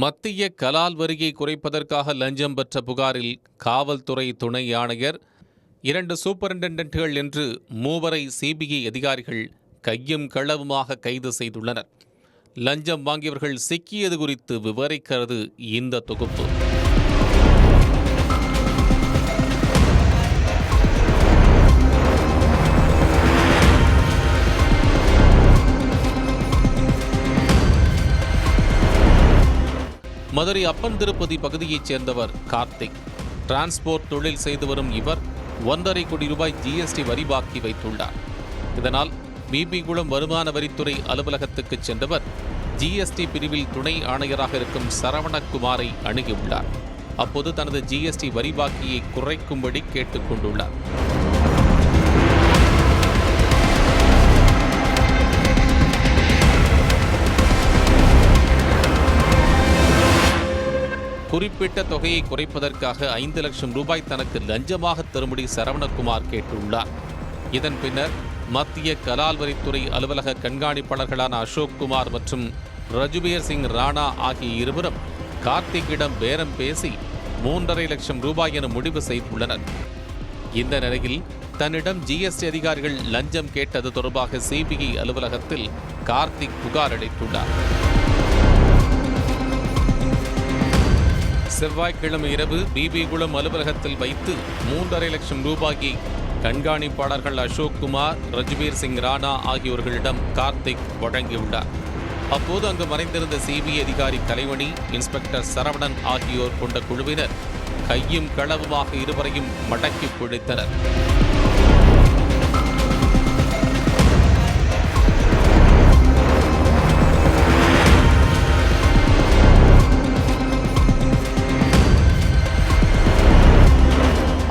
மத்திய கலால் வரியை குறைப்பதற்காக லஞ்சம் பெற்ற புகாரில் காவல்துறை துணை ஆணையர், 2 சூப்பரிண்டென்டென்ட்கள் என்று 3 சிபிஐ அதிகாரிகள் கையும் களவுமாக கைது செய்துள்ளனர். லஞ்சம் வாங்கியவர்கள் சிக்கியது குறித்து விவரிக்கிறது இந்த தொகுப்பு. மதுரை அப்பன் திருப்பதி பகுதியைச் சேர்ந்தவர் கார்த்திக். டிரான்ஸ்போர்ட் தொழில் செய்து வரும் இவர் 1.5 கோடி ரூபாய் ஜிஎஸ்டி வரி பாக்கி வைத்துள்ளார். இதனால் பிபிகுளம் வருமான வரித்துறை அலுவலகத்துக்கு சென்றவர் ஜிஎஸ்டி பிரிவில் துணை ஆணையராக இருக்கும் சரவணகுமாரை அணுகியுள்ளார். அப்போது தனது ஜிஎஸ்டி வரி பாக்கியை குறைக்கும்படி கேட்டுக் கொண்டுள்ளார். குறிப்பிட்ட தொகையை குறைப்பதற்காக 5 லட்சம் ரூபாய் தனக்கு லஞ்சமாக தரும்படி சரவணகுமார் கேட்டுள்ளார். இதன் பின்னர் மத்திய கலால் வரித்துறை அலுவலக கண்காணிப்பாளர்களான அசோக்குமார் மற்றும் ரஜுபீர் சிங் ராணா ஆகிய இருவரும் கார்த்திக்கிடம் பேரம் பேசி 3.5 லட்சம் ரூபாய் என முடிவு செய்துள்ளனர். இந்த நிலையில் தன்னிடம் ஜிஎஸ்டி அதிகாரிகள் லஞ்சம் கேட்டது தொடர்பாக சிபிஐ அலுவலகத்தில் கார்த்திக் புகார் அளித்துள்ளார். செவ்வாய்க்கிழமை இரவு பிபிகுளம் அலுவலகத்தில் வைத்து 3.5 லட்சம் ரூபாயை கண்காணிப்பாளர்கள் அசோக்குமார், ரஜுபீர் சிங் ராணா ஆகியோர்களிடம் கார்த்திக் வழங்கியுள்ளார். அப்போது அங்கு மறைந்திருந்த சிபிஐ அதிகாரி கலைமணி, இன்ஸ்பெக்டர் சரவணன் ஆகியோர் கொண்ட குழுவினர் கையும் களவுமாக இருவரையும் மடக்கி பிடித்தனர்.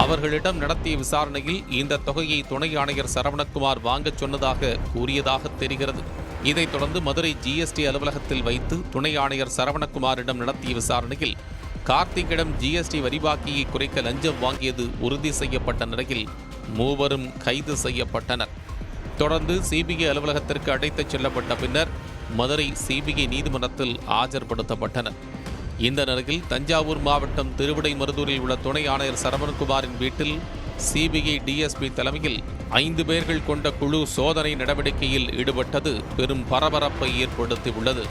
அவர்களிடம் நடத்திய விசாரணையில் இந்த தொகையை துணை ஆணையர் சரவணகுமார் வாங்கச் சொன்னதாக கூறியதாக தெரிகிறது. இதைத் தொடர்ந்து மதுரை ஜிஎஸ்டி அலுவலகத்தில் வைத்து துணை ஆணையர் சரவணகுமாரிடம் நடத்திய விசாரணையில் கார்த்திக்கிடம் ஜிஎஸ்டி வரிபாக்கியை குறைக்க லஞ்சம் வாங்கியது உறுதி செய்யப்பட்ட நிலையில் 3 கைது செய்யப்பட்டனர். தொடர்ந்து சிபிஐ அலுவலகத்திற்கு அழைத்துச் செல்லப்பட்ட பின்னர் மதுரை சிபிஐ நீதிமன்றத்தில் ஆஜர்படுத்தப்பட்டனர். இந்த நிலையில் தஞ்சாவூர் மாவட்டம் திருவிடைமருதூரில் உள்ள துணை ஆணையர் சரவணகுமாரின் வீட்டில் சிபிஐ டிஎஸ்பி தலைமையில் 5 பேர்கள் கொண்ட குழு சோதனை நடவடிக்கையில் ஈடுபட்டது பெரும் பரபரப்பை ஏற்படுத்தியுள்ளது.